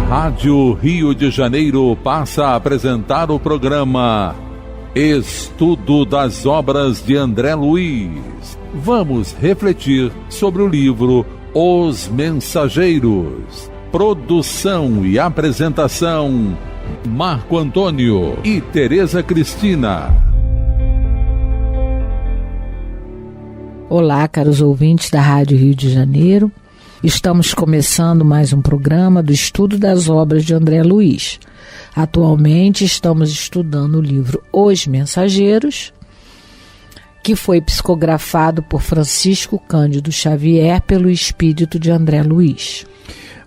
Rádio Rio de Janeiro passa a apresentar o programa Estudo das Obras de André Luiz. Vamos refletir sobre o livro Os Mensageiros. Produção e apresentação, Marco Antônio e Tereza Cristina. Olá, caros ouvintes da Rádio Rio de Janeiro. Estamos começando mais um programa do Estudo das Obras de André Luiz. Atualmente estamos estudando o livro Os Mensageiros, que foi psicografado por Francisco Cândido Xavier pelo espírito de André Luiz.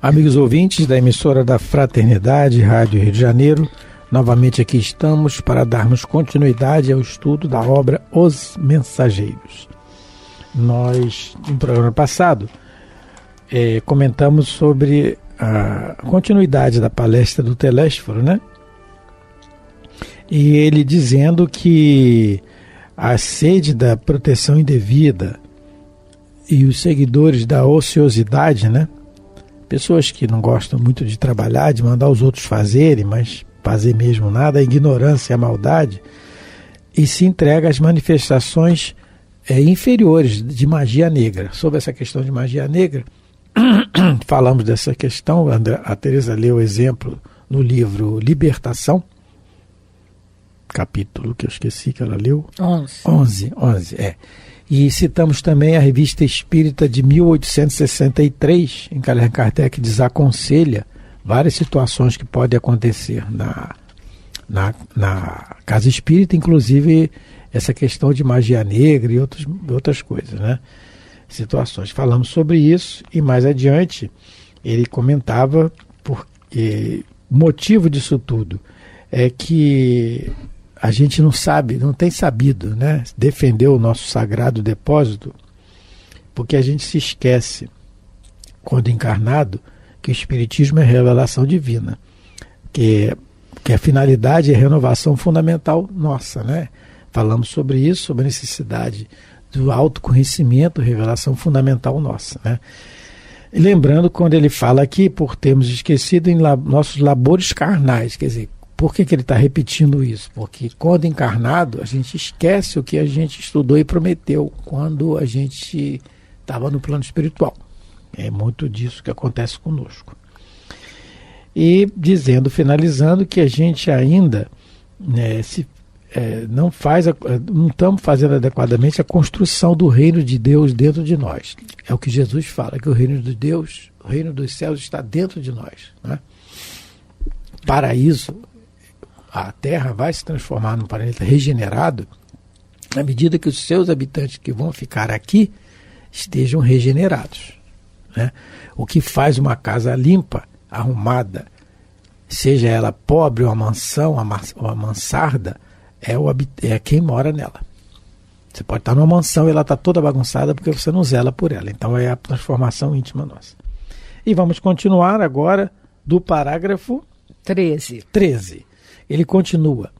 Amigos ouvintes da emissora da Fraternidade, Rádio Rio de Janeiro, novamente aqui estamos para darmos continuidade ao estudo da obra Os Mensageiros. Nós, no programa passado, comentamos sobre a continuidade da palestra do Telésforo, né? E ele dizendo que a sede da proteção indevida e os seguidores da ociosidade, né? Pessoas que não gostam muito de trabalhar, de mandar os outros fazerem, mas fazer mesmo nada, a ignorância e a maldade, e se entrega às manifestações inferiores de magia negra. Sobre essa questão de magia negra, falamos dessa questão, a Tereza leu o exemplo no livro Libertação, capítulo que eu esqueci que ela leu. 11, E citamos também a Revista Espírita de 1863, em que Allan Kardec desaconselha várias situações que podem acontecer na casa espírita, inclusive essa questão de magia negra e outras coisas, né? Situações. Falamos sobre isso e mais adiante ele comentava porque o motivo disso tudo é que a gente não tem sabido, né, defender o nosso sagrado depósito, porque a gente se esquece, quando encarnado, que o Espiritismo é revelação divina, que a finalidade é renovação fundamental nossa, né? Falamos sobre isso, sobre a necessidade do autoconhecimento, revelação fundamental nossa, né? E lembrando, quando ele fala aqui, por termos esquecido em nossos labores carnais, quer dizer, por que ele está repetindo isso? Porque quando encarnado, a gente esquece o que a gente estudou e prometeu quando a gente estava no plano espiritual. É muito disso que acontece conosco. E dizendo, finalizando, que a gente ainda não estamos fazendo adequadamente a construção do reino de Deus dentro de nós. É o que Jesus fala, que o reino de Deus, o reino dos céus está dentro de nós, né? Paraíso, a Terra vai se transformar num planeta regenerado à medida que os seus habitantes que vão ficar aqui estejam regenerados, né? O que faz uma casa limpa, arrumada, seja ela pobre ou uma mansão, ou a mansarda, é quem mora nela. Você pode estar numa mansão e ela está toda bagunçada porque você não zela por ela. Então é a transformação íntima nossa. E vamos continuar agora do parágrafo 13. Ele continua: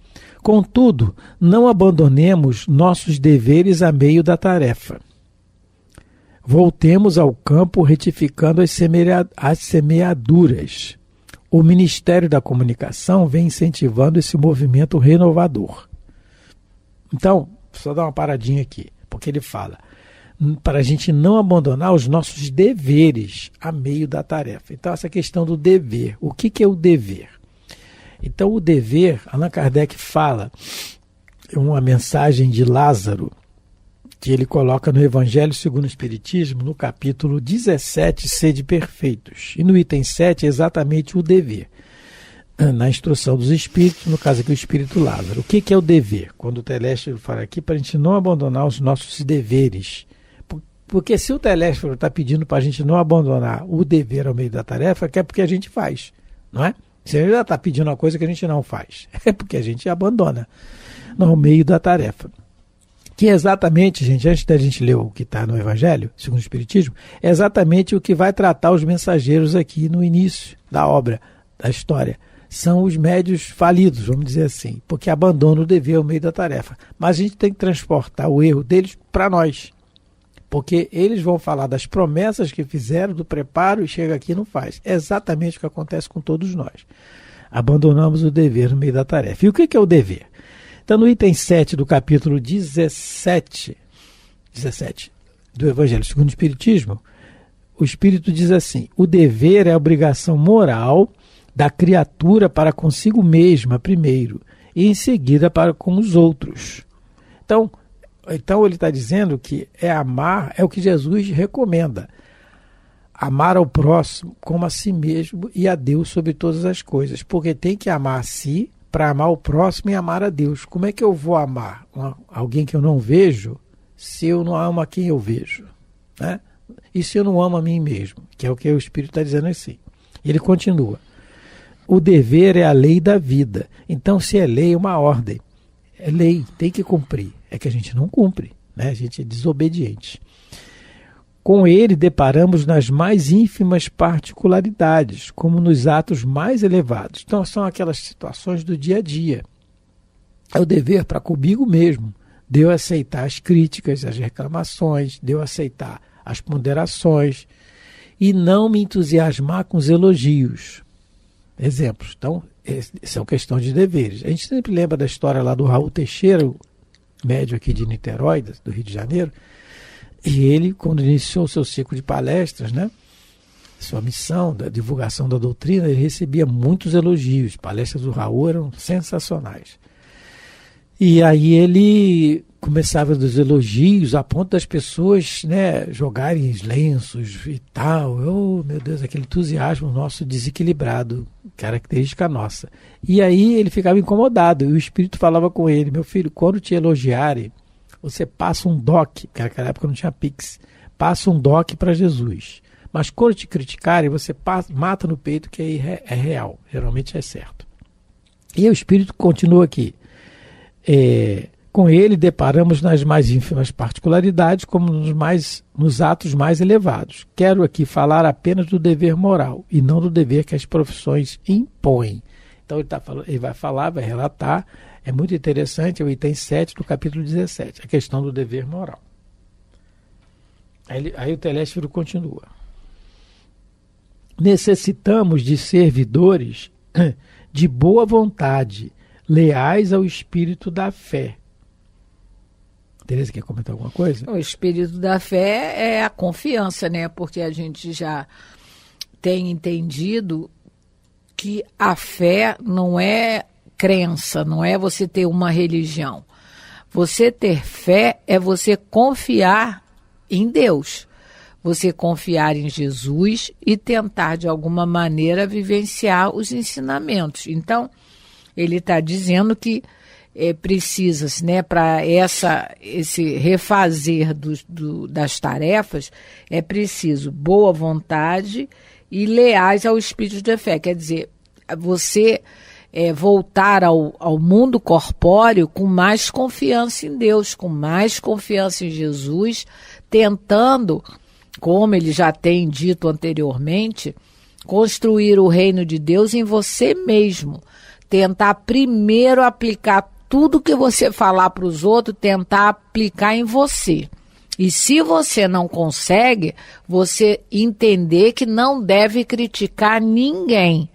contudo, não abandonemos nossos deveres a meio da tarefa. Voltemos ao campo retificando as semeaduras. O Ministério da Comunicação vem incentivando esse movimento renovador. Então, só dar uma paradinha aqui, porque ele fala para a gente não abandonar os nossos deveres a meio da tarefa. Então, essa questão do dever. O que é o dever? Então, o dever, Allan Kardec fala, uma mensagem de Lázaro, que ele coloca no Evangelho segundo o Espiritismo, no capítulo 17, Sede Perfeitos. E no item 7 é exatamente o dever. Na instrução dos espíritos, no caso aqui o espírito Lázaro. O que é o dever? Quando o Telésforo fala aqui, para a gente não abandonar os nossos deveres. Porque se o Telésforo está pedindo para a gente não abandonar o dever ao meio da tarefa, que é porque a gente faz, não é? Se ele já está pedindo uma coisa que a gente não faz, é porque a gente abandona no meio da tarefa. Que é exatamente, gente, antes da gente ler o que está no Evangelho, segundo o Espiritismo, é exatamente o que vai tratar os mensageiros aqui no início da obra, da história. São os médios falidos, vamos dizer assim, porque abandonam o dever ao meio da tarefa. Mas a gente tem que transportar o erro deles para nós. Porque eles vão falar das promessas que fizeram, do preparo, e chega aqui e não faz. É exatamente o que acontece com todos nós. Abandonamos o dever no meio da tarefa. E o que é o dever? Então, no item 7 do capítulo 17 do Evangelho segundo o Espiritismo, o Espírito diz assim: o dever é a obrigação moral da criatura para consigo mesma primeiro, e em seguida para com os outros. Então ele está dizendo que amar é o que Jesus recomenda. Amar ao próximo como a si mesmo e a Deus sobre todas as coisas. Porque tem que amar a si para amar o próximo e amar a Deus. Como é que eu vou amar alguém que eu não vejo se eu não amo a quem eu vejo? Né? E se eu não amo a mim mesmo? Que é o que o Espírito está dizendo assim. Ele continua. O dever é a lei da vida. Então, se é lei, é uma ordem. É lei, tem que cumprir. É que a gente não cumpre, né? A gente é desobediente. Com ele deparamos nas mais ínfimas particularidades, como nos atos mais elevados. Então, são aquelas situações do dia a dia. É o dever para comigo mesmo, de eu aceitar as críticas, as reclamações, de eu aceitar as ponderações e não me entusiasmar com os elogios. Exemplos. Então, são questões de deveres. A gente sempre lembra da história lá do Raul Teixeira, o médium aqui de Niterói, do Rio de Janeiro, e ele, quando iniciou o seu ciclo de palestras, né, sua missão da divulgação da doutrina, ele recebia muitos elogios. Palestras do Raul eram sensacionais. E aí ele começava dos elogios a ponto das pessoas, né, jogarem os lenços e tal. Oh, meu Deus, aquele entusiasmo nosso desequilibrado, característica nossa. E aí ele ficava incomodado e o Espírito falava com ele: meu filho, quando te elogiarem, você passa um DOC, porque naquela época não tinha Pix, passa um DOC para Jesus. Mas quando te criticarem, você mata no peito, que aí é real, geralmente é certo. E o Espírito continua aqui. Com ele deparamos nas mais ínfimas particularidades, como nos atos mais elevados. Quero aqui falar apenas do dever moral e não do dever que as profissões impõem. Então ele vai falar, vai relatar, é muito interessante, é o item 7 do capítulo 17, a questão do dever moral. Aí o Telésforo continua. Necessitamos de servidores de boa vontade, leais ao espírito da fé. Tereza, quer comentar alguma coisa? O espírito da fé é a confiança, né? Porque a gente já tem entendido que a fé não é crença, não é você ter uma religião. Você ter fé é você confiar em Deus. Você confiar em Jesus e tentar, de alguma maneira, vivenciar os ensinamentos. Então, ele está dizendo que precisa-se, né, para esse refazer das tarefas, é preciso boa vontade e leais ao espírito de fé. Quer dizer, você voltar ao mundo corpóreo com mais confiança em Deus, com mais confiança em Jesus, tentando, como ele já tem dito anteriormente, construir o reino de Deus em você mesmo. Tentar primeiro aplicar tudo que você falar para os outros, tentar aplicar em você. E se você não consegue, você entender que não deve criticar ninguém.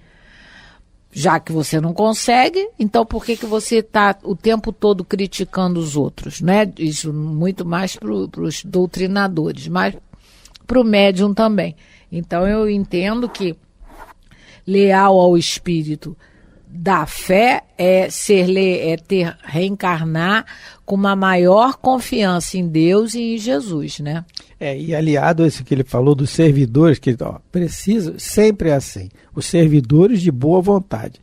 Já que você não consegue, então por que você está o tempo todo criticando os outros, né? Isso muito mais para os doutrinadores, mas para o médium também. Então eu entendo que leal ao espírito da fé é reencarnar com uma maior confiança em Deus e em Jesus, né? E aliado a isso que ele falou dos servidores, que precisa, sempre é assim, os servidores de boa vontade.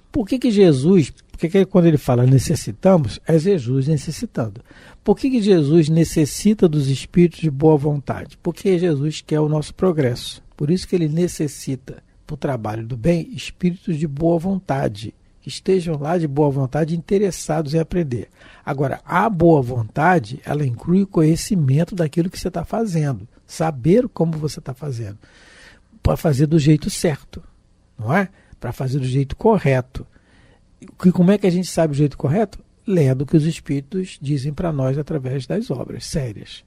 Por que Jesus, porque quando ele fala necessitamos, é Jesus necessitando. Por que Jesus necessita dos espíritos de boa vontade? Porque Jesus quer o nosso progresso. Por isso que ele necessita, para o trabalho do bem, espíritos de boa vontade, que estejam lá de boa vontade, interessados em aprender. Agora, a boa vontade, ela inclui o conhecimento daquilo que você está fazendo, saber como você está fazendo, para fazer do jeito certo, não é? Para fazer do jeito correto. E como é que a gente sabe o jeito correto? Lendo o que os espíritos dizem para nós através das obras sérias.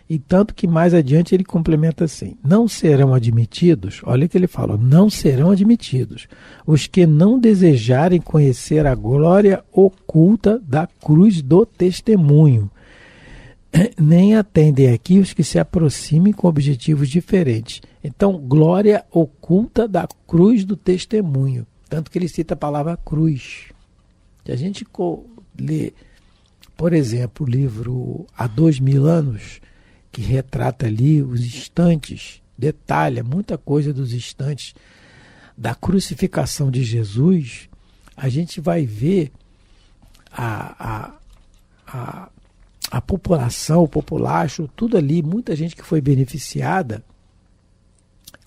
E tanto que mais adiante ele complementa assim: não serão admitidos, olha o que ele fala, não serão admitidos os que não desejarem conhecer a glória oculta da cruz do testemunho, nem atendem aqui os que se aproximem com objetivos diferentes. Então, glória oculta da cruz do testemunho, tanto que ele cita a palavra cruz. Se a gente lê, por exemplo, o livro Há 2000 anos, que retrata ali os instantes, detalha muita coisa dos instantes da crucificação de Jesus, a gente vai ver a população, o populacho, tudo ali, muita gente que foi beneficiada,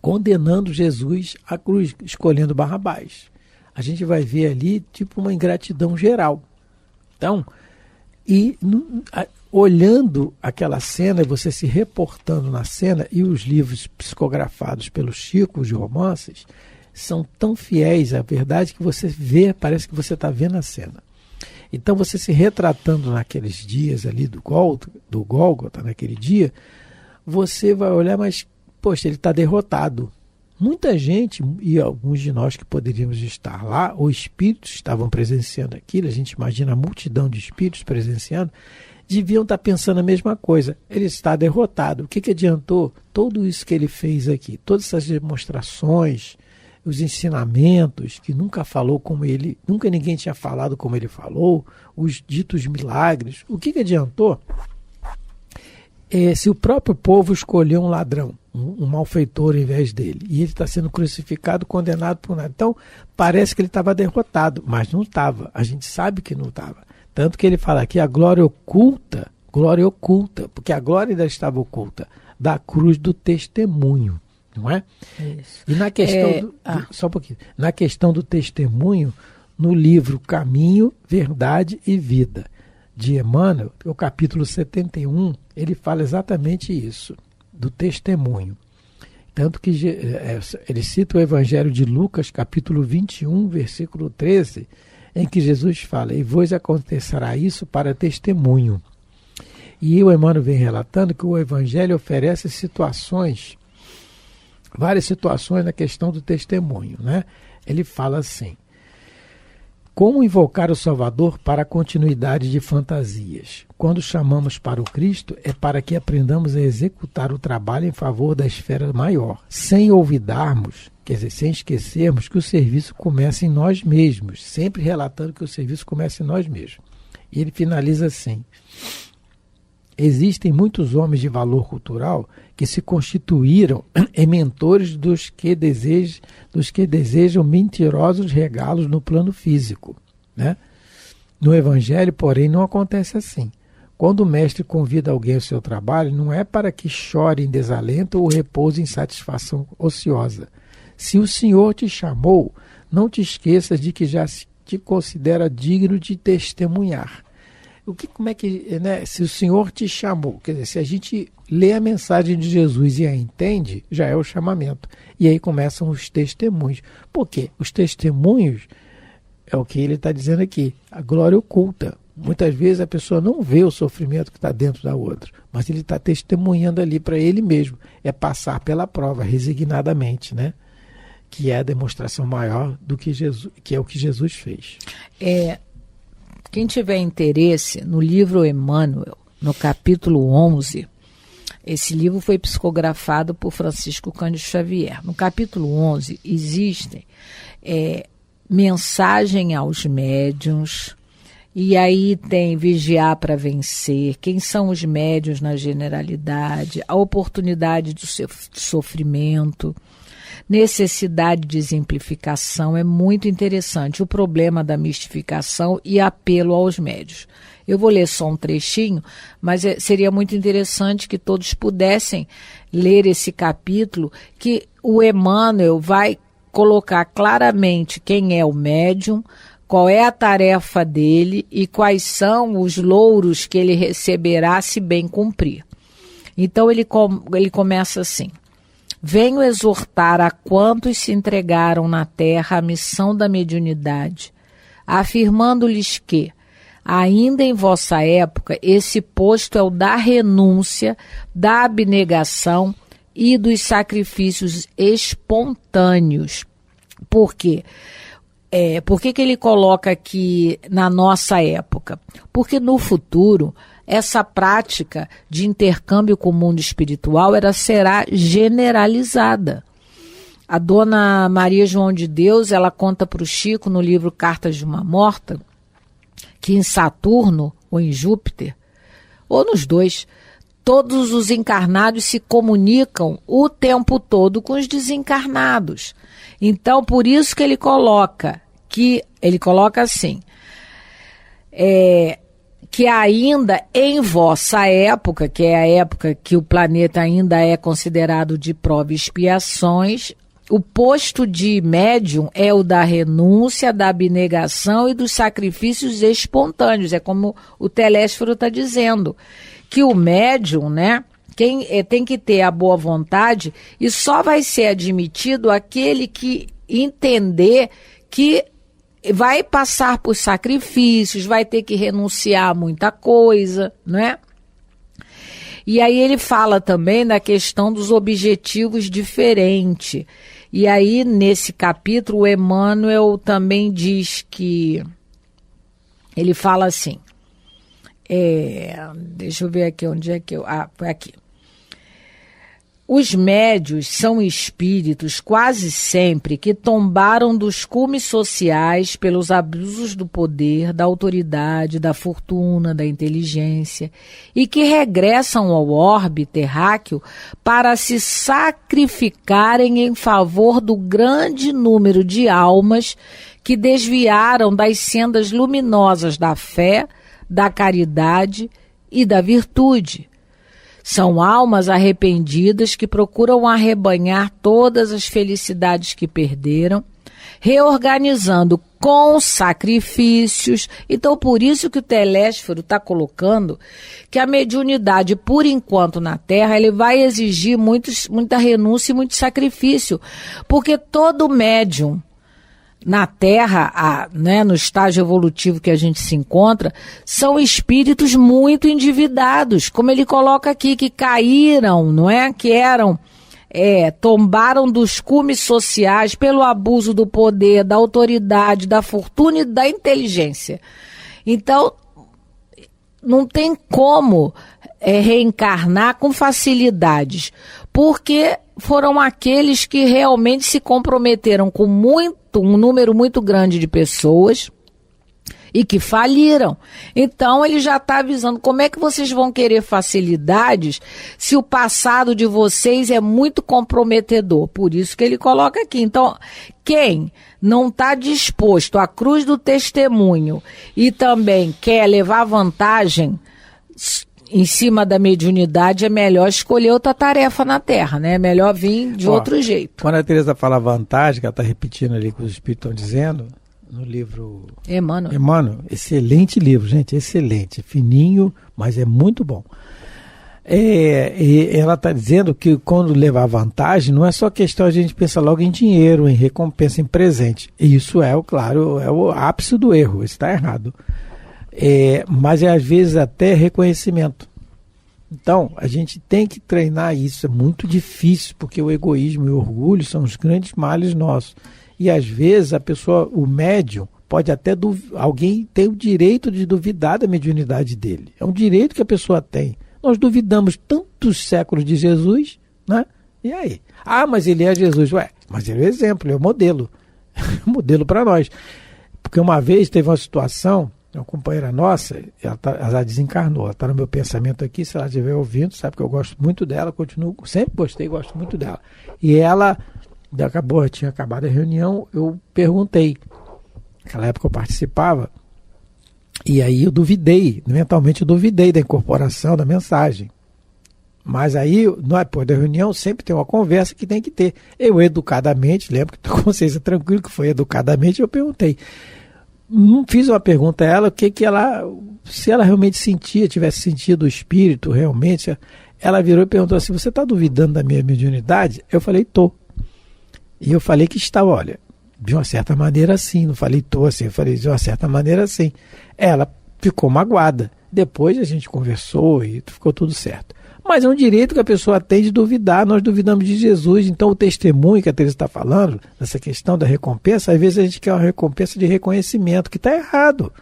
condenando Jesus à cruz, escolhendo Barrabás. A gente vai ver ali tipo uma ingratidão geral. Então, olhando aquela cena, você se reportando na cena, e os livros psicografados pelo Chico, os romances, são tão fiéis à verdade que você vê, parece que você está vendo a cena. Então, você se retratando naqueles dias ali do Gólgota, naquele dia, você vai olhar, mas, poxa, ele está derrotado. Muita gente, e alguns de nós que poderíamos estar lá, ou espíritos estavam presenciando aquilo, a gente imagina a multidão de espíritos presenciando, deviam estar pensando a mesma coisa. Ele está derrotado. O que adiantou? Tudo isso que ele fez aqui, todas essas demonstrações, os ensinamentos, que nunca falou como ele, nunca ninguém tinha falado como ele falou, os ditos milagres, o que adiantou? Se o próprio povo escolheu um ladrão, um malfeitor em vez dele, e ele está sendo crucificado, condenado por nada. Então, parece que ele estava derrotado, mas não estava. A gente sabe que não estava. Tanto que ele fala aqui a glória oculta, porque a glória ainda estava oculta, da cruz do testemunho, não é? Isso. E na questão só um pouquinho. Na questão do testemunho, no livro Caminho, Verdade e Vida, de Emmanuel, o capítulo 71, ele fala exatamente isso, do testemunho. Tanto que ele cita o Evangelho de Lucas, capítulo 21, versículo 13, em que Jesus fala: e vos acontecerá isso para testemunho. E o Emmanuel vem relatando que o Evangelho oferece várias situações na questão do testemunho, né? Ele fala assim: como invocar o Salvador para a continuidade de fantasias? Quando chamamos para o Cristo, é para que aprendamos a executar o trabalho em favor da esfera maior, sem olvidarmos, quer dizer, sem esquecermos que o serviço começa em nós mesmos, sempre relatando que o serviço começa em nós mesmos. E ele finaliza assim: existem muitos homens de valor cultural que se constituíram em mentores dos que desejam mentirosos regalos no plano físico, né? No Evangelho, porém, não acontece assim. Quando o mestre convida alguém ao seu trabalho, não é para que chore em desalento ou repouse em satisfação ociosa. Se o Senhor te chamou, não te esqueças de que já te considera digno de testemunhar. Se o Senhor te chamou, quer dizer, se a gente lê a mensagem de Jesus e a entende, já é o chamamento. E aí começam os testemunhos. Por quê? Os testemunhos é o que ele está dizendo aqui, a glória oculta. Muitas vezes a pessoa não vê o sofrimento que está dentro da outra, mas ele está testemunhando ali para ele mesmo. É passar pela prova resignadamente, né? Que é a demonstração maior do que Jesus, que é o que Jesus fez. Quem tiver interesse, no livro Emmanuel, no capítulo 11, esse livro foi psicografado por Francisco Cândido Xavier. No capítulo 11 existem mensagem aos médiuns, e aí tem vigiar para vencer, quem são os médiuns na generalidade, a oportunidade do sofrimento, necessidade de exemplificação. É muito interessante o problema da mistificação e apelo aos médiuns. Eu vou ler só um trechinho, mas seria muito interessante que todos pudessem ler esse capítulo, que o Emmanuel vai colocar claramente quem é o médium, qual é a tarefa dele e quais são os louros que ele receberá se bem cumprir. Então ele começa assim: venho exortar a quantos se entregaram na terra à missão da mediunidade, afirmando-lhes que, ainda em vossa época, esse posto é o da renúncia, da abnegação e dos sacrifícios espontâneos. Por quê? Por que ele coloca aqui na nossa época? Porque no futuro, essa prática de intercâmbio com o mundo espiritual será generalizada. A dona Maria João de Deus, ela conta para o Chico no livro Cartas de uma Morta, que em Saturno ou em Júpiter, ou nos dois, todos os encarnados se comunicam o tempo todo com os desencarnados. Então, por isso que ele coloca assim, que ainda em vossa época, que é a época que o planeta ainda é considerado de prova e expiações, o posto de médium é o da renúncia, da abnegação e dos sacrifícios espontâneos. É como o Telésforo está dizendo, que o médium, né, tem que ter a boa vontade e só vai ser admitido aquele que entender que vai passar por sacrifícios, vai ter que renunciar a muita coisa, né? E aí ele fala também da questão dos objetivos diferentes. E aí, nesse capítulo, o Emmanuel também diz que... Ele fala assim... deixa eu ver aqui, onde é que eu... foi aqui. Os médios são espíritos quase sempre que tombaram dos cumes sociais pelos abusos do poder, da autoridade, da fortuna, da inteligência e que regressam ao orbe terráqueo para se sacrificarem em favor do grande número de almas que desviaram das sendas luminosas da fé, da caridade e da virtude. São almas arrependidas que procuram arrebanhar todas as felicidades que perderam, reorganizando com sacrifícios. Então, por isso que o Telésforo está colocando que a mediunidade, por enquanto na Terra, ele vai exigir muita renúncia e muito sacrifício, porque todo médium na Terra, né, no estágio evolutivo que a gente se encontra, são espíritos muito endividados, como ele coloca aqui, que caíram, não é? Que tombaram dos cumes sociais pelo abuso do poder, da autoridade, da fortuna e da inteligência. Então, não tem como reencarnar com facilidades, porque foram aqueles que realmente se comprometeram com um número muito grande de pessoas e que faliram. Então ele já está avisando, como é que vocês vão querer facilidades se o passado de vocês é muito comprometedor? Por isso que ele coloca aqui. Então, quem não está disposto à cruz do testemunho e também quer levar vantagem em cima da mediunidade, é melhor escolher outra tarefa na Terra, né? É melhor vir de outro jeito. Quando a Teresa fala vantagem, que ela está repetindo ali o que os espíritos estão dizendo, no livro Emmanuel, excelente livro, gente, excelente, fininho, mas é muito bom. E ela está dizendo que quando levar vantagem, não é só questão a gente pensar logo em dinheiro, em recompensa, em presente. Isso claro, é o ápice do erro, isso está errado. Mas às vezes até reconhecimento. Então, a gente tem que treinar isso, é muito difícil, porque o egoísmo e o orgulho são os grandes males nossos. E às vezes a pessoa, o médium, pode até alguém tem o direito de duvidar da mediunidade dele. É um direito que a pessoa tem. Nós duvidamos tantos séculos de Jesus, né? E aí? Mas ele é Jesus. Mas ele é o exemplo, ele é o modelo. Modelo para nós. Porque uma vez teve uma situação, uma companheira nossa, ela desencarnou, ela está no meu pensamento aqui, se ela estiver ouvindo, sabe que eu gosto muito dela, sempre gostei, gosto muito dela. E ela, tinha acabado a reunião, eu perguntei, naquela época eu participava, e aí eu mentalmente eu duvidei da incorporação da mensagem. Mas aí, depois da reunião, sempre tem uma conversa que tem que ter. Eu educadamente, lembro que estou com consciência tranquilo que foi educadamente, eu perguntei. Não fiz uma pergunta a ela, se ela realmente tivesse sentido o espírito, realmente. Ela virou e perguntou assim, você está duvidando da minha mediunidade? Eu falei, tô. E eu falei que estava, olha, de uma certa maneira sim, não falei tô assim, eu falei de uma certa maneira sim. Ela ficou magoada. Depois a gente conversou e ficou tudo certo. Mas é um direito que a pessoa tem de duvidar. Nós duvidamos de Jesus. Então o testemunho que a Teresa está falando, dessa questão da recompensa, às vezes a gente quer uma recompensa de reconhecimento, que está errado.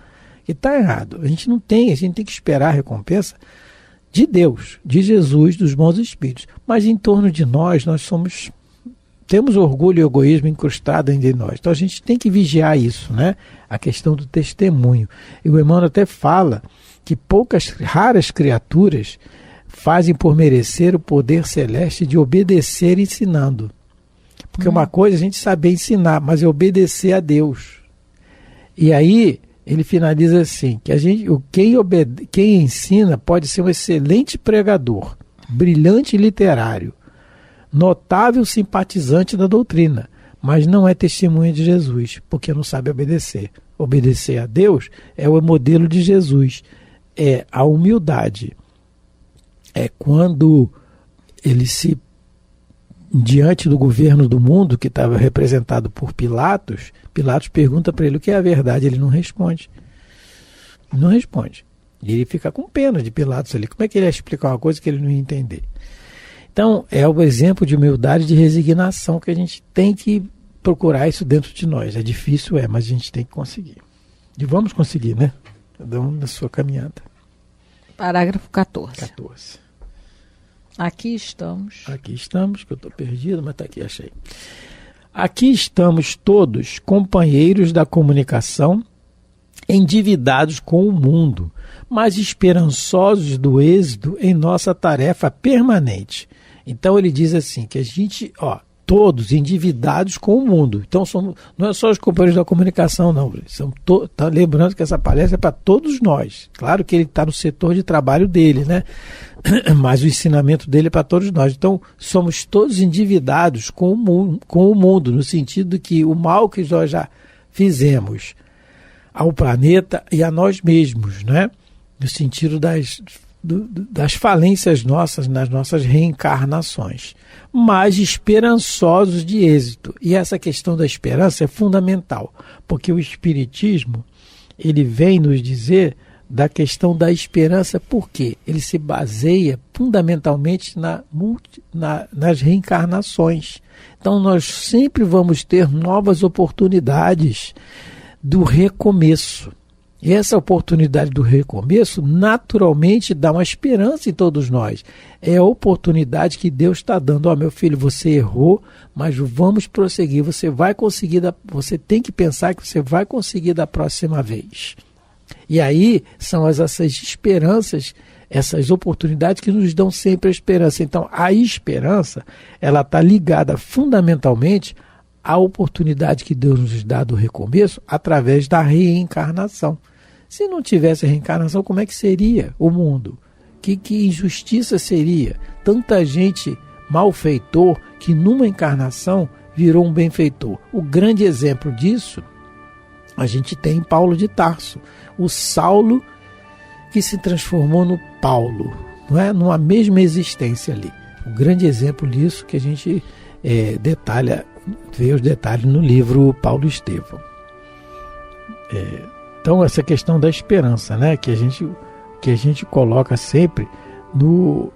A gente não tem, a gente tem que esperar a recompensa de Deus, de Jesus, dos bons espíritos. Mas em torno de nós temos orgulho e egoísmo incrustado em nós. Então a gente tem que vigiar isso, né? A questão do testemunho. E o Emmanuel até fala que raras criaturas fazem por merecer o poder celeste de obedecer ensinando. Porque uma coisa é a gente saber ensinar, mas é obedecer a Deus. E aí ele finaliza assim, que quem ensina pode ser um excelente pregador, brilhante literário, notável simpatizante da doutrina, mas não é testemunha de Jesus, porque não sabe obedecer. Obedecer a Deus é o modelo de Jesus, é a humildade. É quando ele diante do governo do mundo, que estava representado por Pilatos pergunta para ele o que é a verdade, ele não responde. Não responde. E ele fica com pena de Pilatos ali. Como é que ele ia explicar uma coisa que ele não ia entender? Então, é o exemplo de humildade e de resignação que a gente tem que procurar isso dentro de nós. É difícil, mas a gente tem que conseguir. E vamos conseguir, né? Cada um na sua caminhada. Parágrafo 14. 14. Aqui estamos, que eu estou perdido, mas está aqui, achei. Aqui estamos todos companheiros da comunicação, endividados com o mundo, mas esperançosos do êxito em nossa tarefa permanente. Então ele diz assim, que a gente, todos endividados com o mundo. Então não é só os companheiros da comunicação, não. Tá lembrando que essa palestra é para todos nós. Claro que ele está no setor de trabalho dele, né? Mas o ensinamento dele é para todos nós. Então somos todos endividados com o mundo, no sentido de que o mal que nós já fizemos ao planeta e a nós mesmos, né? No sentido das falências nossas nas nossas reencarnações, mas esperançosos de êxito. E essa questão da esperança é fundamental, porque o Espiritismo ele vem nos dizer da questão da esperança, porque ele se baseia fundamentalmente nas reencarnações. Então nós sempre vamos ter novas oportunidades do recomeço. E essa oportunidade do recomeço naturalmente dá uma esperança em todos nós. É a oportunidade que Deus está dando. Meu filho, você errou, mas vamos prosseguir. Você vai conseguir, você tem que pensar que você vai conseguir da próxima vez. E aí são essas esperanças, essas oportunidades que nos dão sempre a esperança. Então a esperança, ela está ligada fundamentalmente à oportunidade que Deus nos dá do recomeço através da reencarnação. Se não tivesse reencarnação, como é que seria o mundo? Que injustiça seria? Tanta gente malfeitor que numa encarnação virou um benfeitor. O grande exemplo disso a gente tem em Paulo de Tarso. O Saulo que se transformou no Paulo, não é? Numa mesma existência ali. O grande exemplo disso que a gente vê os detalhes no livro Paulo e Estevão. Então essa questão da esperança, né, que a gente coloca sempre no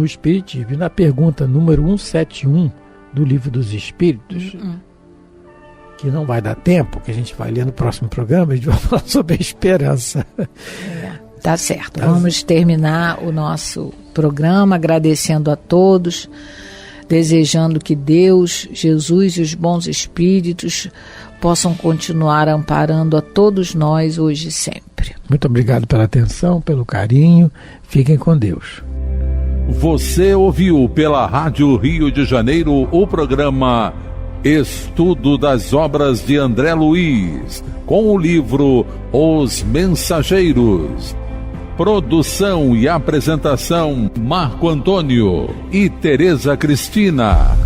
Espiritismo. E na pergunta número 171 do Livro dos Espíritos, que não vai dar tempo, que a gente vai ler no próximo programa, a gente vai falar sobre a esperança. Tá certo. Vamos terminar o nosso programa agradecendo a todos, desejando que Deus, Jesus e os bons espíritos possam continuar amparando a todos nós hoje e sempre. Muito obrigado pela atenção, pelo carinho. Fiquem com Deus. Você ouviu pela Rádio Rio de Janeiro o programa Estudo das Obras de André Luiz, com o livro Os Mensageiros. Produção e apresentação Marco Antônio e Tereza Cristina.